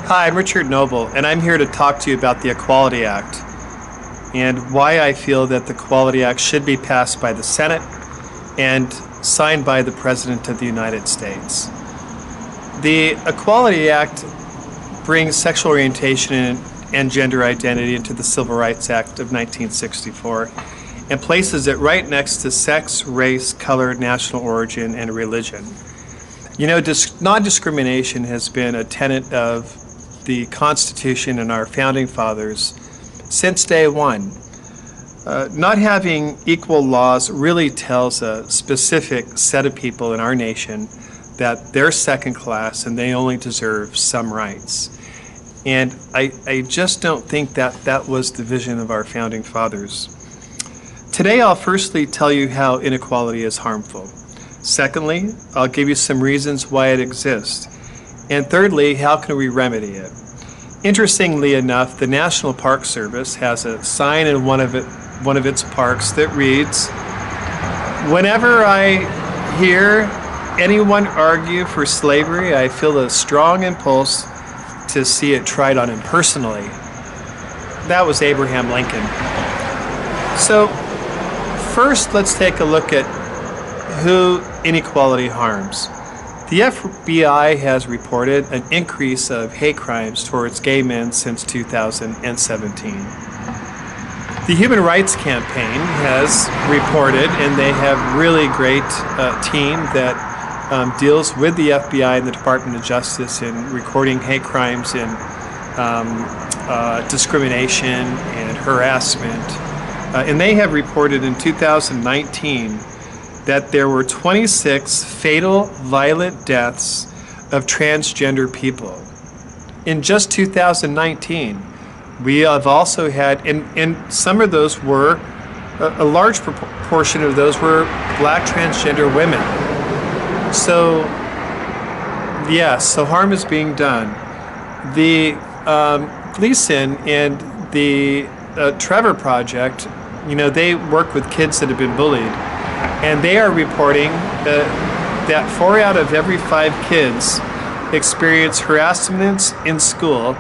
Hi, I'm Richard Noble, and I'm here to talk to you about the Equality Act and why I feel that the Equality Act should be passed by the Senate and signed by the President of the United States. The Equality Act brings sexual orientation and gender identity into the Civil Rights Act of 1964 and places it right next to sex, race, color, national origin, and religion. You know, non-discrimination has been a tenet of the Constitution and our founding fathers since day one. Not having equal laws really tells a specific set of people in our nation that they're second class and they only deserve some rights. And I just don't think that that was the vision of our founding fathers. Today I'll firstly tell you how inequality is harmful. Secondly, I'll give you some reasons why it exists. And thirdly, how can we remedy it? Interestingly enough, the National Park Service has a sign in one of its parks that reads, "Whenever I hear anyone argue for slavery, I feel a strong impulse to see it tried on him personally." That was Abraham Lincoln. So first, let's take a look at who inequality harms. The FBI has reported an increase of hate crimes towards gay men since 2017. The Human Rights Campaign has reported, and they have really great team that deals with the FBI and the Department of Justice in recording hate crimes and discrimination and harassment. And they have reported in 2019 that there were 26 fatal violent deaths of transgender people. In just 2019, we have also had, and some of those were, a large proportion of those were black transgender women. So, yes, so harm is being done. The Gleason and the Trevor Project, you know, they work with kids that have been bullied. And they are reporting that 4 out of every 5 kids experience harassment in school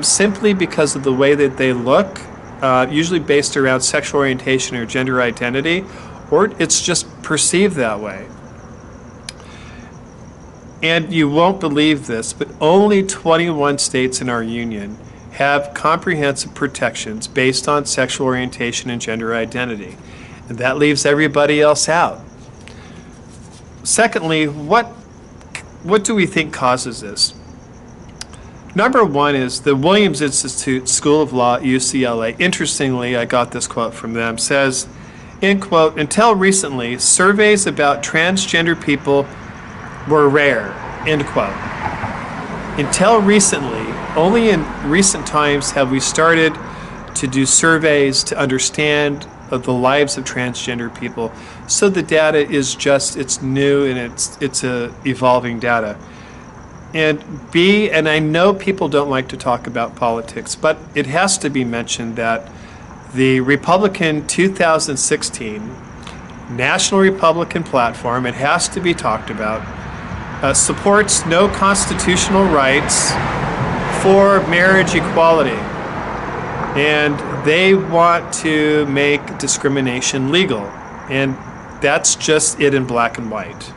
simply because of the way that they look, usually based around sexual orientation or gender identity, or it's just perceived that way. And you won't believe this, but only 21 states in our union have comprehensive protections based on sexual orientation and gender identity. And that leaves everybody else out. Secondly, what do we think causes this? Number one is the Williams Institute School of Law at UCLA. Interestingly, I got this quote from them, says, in quote, "Until recently, surveys about transgender people were rare," end quote. Until recently, only in recent times have we started to do surveys to understand of the lives of transgender people. So the data is just, it's new and it's a evolving data. And B, and I know people don't like to talk about politics, but it has to be mentioned that the Republican 2016 National Republican platform, it has to be talked about, supports no constitutional rights for marriage equality. And they want to make discrimination legal. And that's just it in black and white.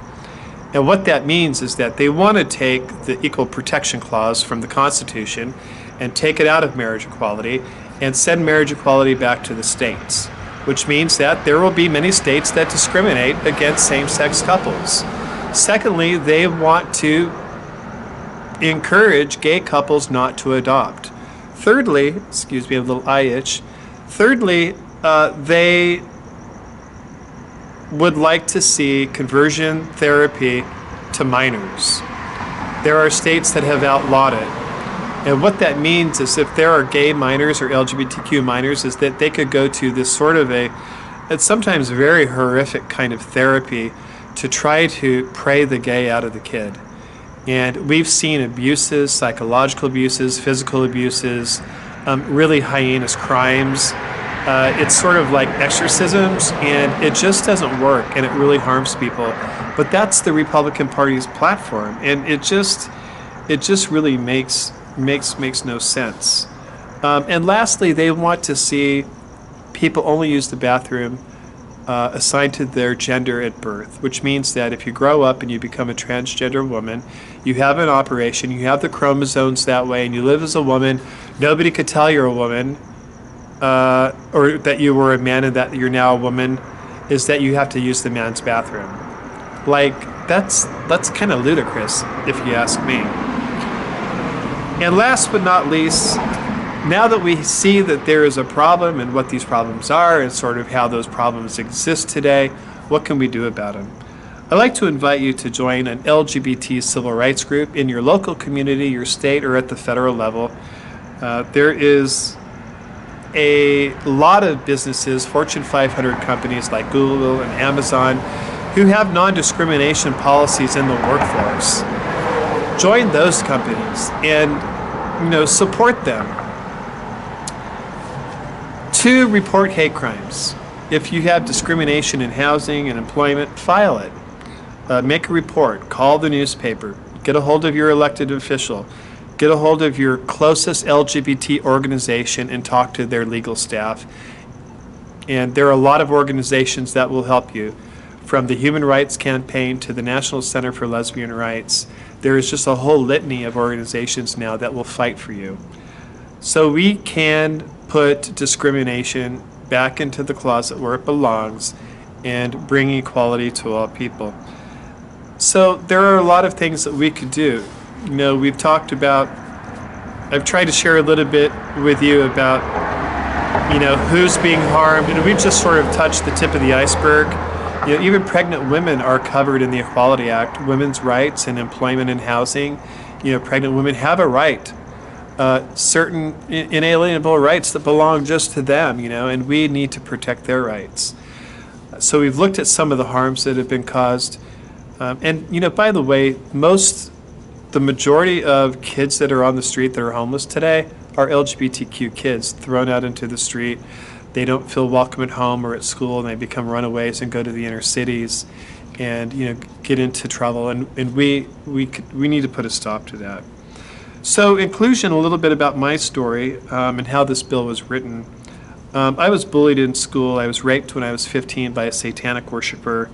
And what that means is that they want to take the Equal Protection Clause from the Constitution and take it out of marriage equality and send marriage equality back to the states, which means that there will be many states that discriminate against same-sex couples. Secondly, they want to encourage gay couples not to adopt. Thirdly, excuse me, a little eye itch. Thirdly, they would like to see conversion therapy to minors. There are states that have outlawed it. And what that means is if there are gay minors or LGBTQ minors, is that they could go to this sort of it's sometimes very horrific kind of therapy to try to pray the gay out of the kid. And we've seen abuses, psychological abuses, physical abuses, really heinous crimes. It's sort of like exorcisms, and it just doesn't work, and it really harms people. But that's the Republican Party's platform, and it just really makes makes no sense. And lastly, they want to see people only use the bathroom assigned to their gender at birth, which means that if you grow up and you become a transgender woman, you have an operation, you have the chromosomes that way, and you live as a woman, nobody could tell you're a woman, or that you were a man and that you're now a woman, is that you have to use the man's bathroom. Like, that's kind of ludicrous, if you ask me. And last but not least, now that we see that there is a problem and what these problems are and sort of how those problems exist today, what can we do about them? I'd like to invite you to join an LGBT civil rights group in your local community, your state, or at the federal level. There is a lot of businesses, Fortune 500 companies like Google and Amazon, who have non-discrimination policies in the workforce. Join those companies and, support them. 2, report hate crimes. If you have discrimination in housing and employment, file it. Make a report. Call the newspaper. Get a hold of your elected official. Get a hold of your closest LGBT organization and talk to their legal staff. And there are a lot of organizations that will help you, from the Human Rights Campaign to the National Center for Lesbian Rights. There is just a whole litany of organizations now that will fight for you. So we can put discrimination back into the closet where it belongs and bring equality to all people. So there are a lot of things that we could do. We've talked about, I've tried to share a little bit with you about, who's being harmed, and we've just sort of touched the tip of the iceberg. Even pregnant women are covered in the Equality Act, women's rights and employment and housing. Pregnant women have a right, certain inalienable rights that belong just to them, and we need to protect their rights. So we've looked at some of the harms that have been caused. And by the way, the majority of kids that are on the street that are homeless today are LGBTQ kids thrown out into the street. They don't feel welcome at home or at school, and they become runaways and go to the inner cities and get into trouble. And we need to put a stop to that. So inclusion, a little bit about my story and how this bill was written. I was bullied in school. I was raped when I was 15 by a satanic worshiper,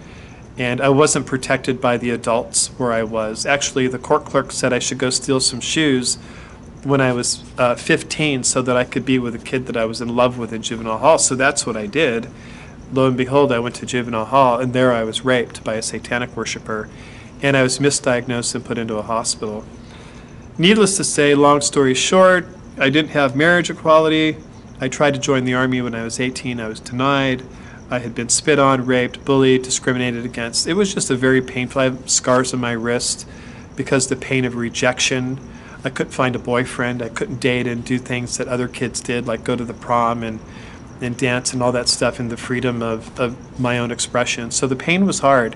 and I wasn't protected by the adults where I was. Actually, the court clerk said I should go steal some shoes when I was 15 so that I could be with a kid that I was in love with in juvenile hall. So that's what I did. Lo and behold, I went to juvenile hall, and there I was raped by a satanic worshiper, and I was misdiagnosed and put into a hospital. Needless to say, long story short, I didn't have marriage equality. I tried to join the Army when I was 18. I was denied. I had been spit on, raped, bullied, discriminated against. It was just a very painful. I have scars on my wrist because the pain of rejection. I couldn't find a boyfriend. I couldn't date and do things that other kids did, like go to the prom and dance and all that stuff in the freedom of my own expression. So the pain was hard.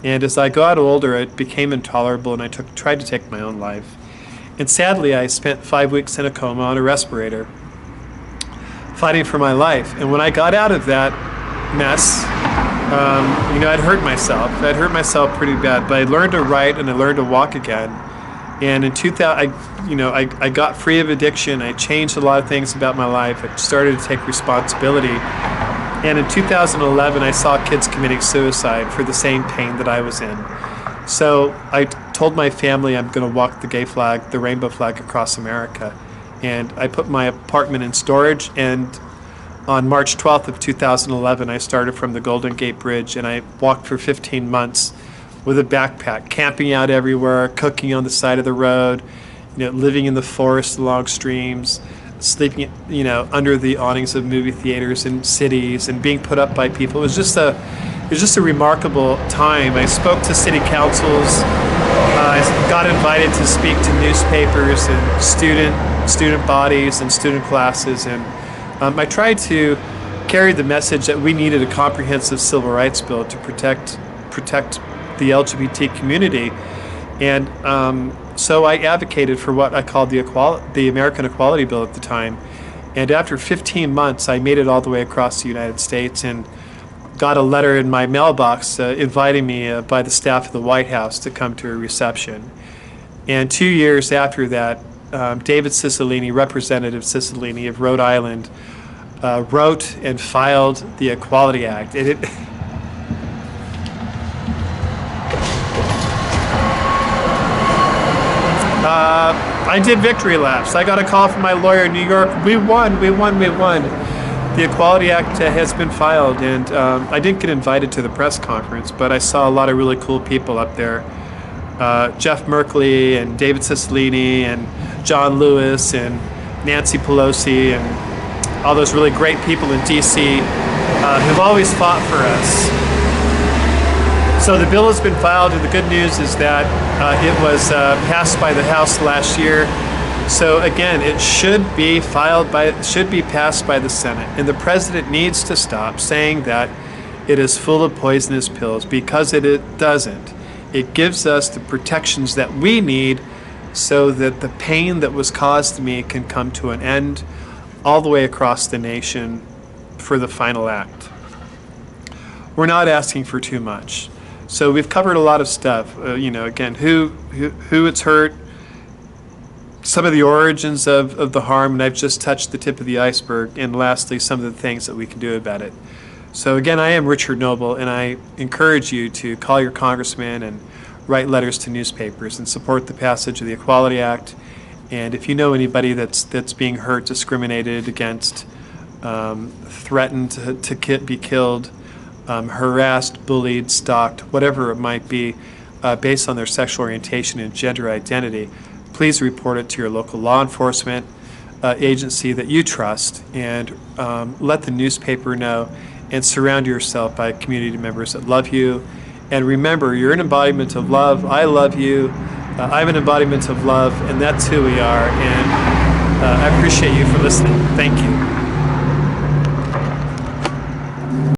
And as I got older, it became intolerable, and I tried to take my own life. And sadly, I spent 5 weeks in a coma on a respirator, fighting for my life. And when I got out of that mess, I'd hurt myself. I'd hurt myself pretty bad, but I learned to write and I learned to walk again. And in 2000, I got free of addiction. I changed a lot of things about my life. I started to take responsibility. And in 2011, I saw kids committing suicide for the same pain that I was in. So I told my family I'm going to walk the gay flag, the rainbow flag, across America. And I put my apartment in storage, and on March 12th of 2011, I started from the Golden Gate Bridge, and I walked for 15 months with a backpack, camping out everywhere, cooking on the side of the road, living in the forest along streams, sleeping, under the awnings of movie theaters in cities, and being put up by people. It was just a remarkable time. I spoke to city councils. I got invited to speak to newspapers and student bodies and student classes, and I tried to carry the message that we needed a comprehensive civil rights bill to protect the LGBT community. And so I advocated for what I called the American Equality Bill at the time. And after 15 months, I made it all the way across the United States and got a letter in my mailbox inviting me by the staff of the White House to come to a reception. And 2 years after that, David Cicilline, Representative Cicilline of Rhode Island, wrote and filed the Equality Act. I did victory laps. I got a call from my lawyer in New York. We won, we won, we won. The Equality Act has been filed, and I didn't get invited to the press conference, but I saw a lot of really cool people up there. Jeff Merkley and David Cicilline and John Lewis and Nancy Pelosi and all those really great people in D.C. Who've always fought for us. So the bill has been filed, and the good news is that it was passed by the House last year. So again, it should be passed by the Senate, and the president needs to stop saying that it is full of poisonous pills, because it doesn't. It gives us the protections that we need so that the pain that was caused to me can come to an end all the way across the nation for the final act. We're not asking for too much. So we've covered a lot of stuff. Again, who it's hurt, some of the origins of the harm, and I've just touched the tip of the iceberg, and lastly, some of the things that we can do about it. So again, I am Richard Noble, and I encourage you to call your congressman and write letters to newspapers and support the passage of the Equality Act. And if you know anybody that's being hurt, discriminated against, threatened to be killed, harassed, bullied, stalked, whatever it might be, based on their sexual orientation and gender identity, please report it to your local law enforcement agency that you trust, and let the newspaper know, and surround yourself by community members that love you. And remember, you're an embodiment of love. I love you. I'm an embodiment of love, and that's who we are. And I appreciate you for listening. Thank you.